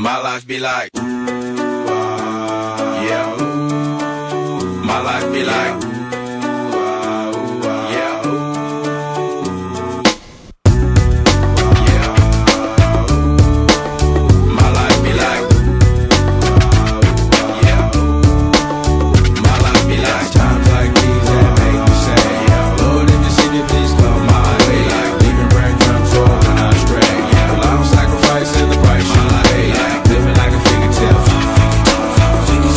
My life be like, yeah. My life be like, yeah. Yeah. My life be like, yeah. My life be like times like these that make me say, yeah. Lord, if you see me, please come my way. Like leaving breadcrumbs for when I stray. Yeah. Well, I'm sacrificing the price you pay. Like living like a figure tale.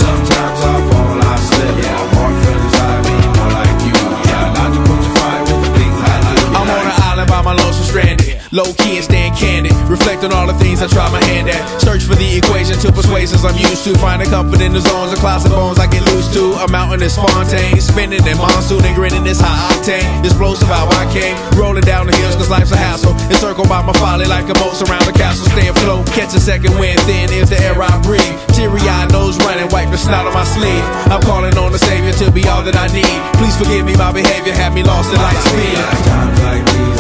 Sometimes I fall, I slip. Yeah, I'm more feelings I be more like you. Yeah, not to put your fire with the things I do. I'm on an island by my lonesome stranded. Low key and staying candid. Reflect on all the things I try my hand at. Search for the equation to persuasions I'm used to. Finding comfort in the zones of closet bones I get loose to. A mountain is Fontaine. Spinning in monsoon and grinning this high octane. Explosive how I came. Rolling down the hills cause life's a hassle. Encircled by my folly like a moat around the castle. Stay afloat. Catch a second wind thin is the air I breathe. Teary-eyed nose running. Wipe the snot on my sleeve. I'm calling on the Savior to be all that I need. Please forgive me my behavior. Had me lost in light speed. Times like these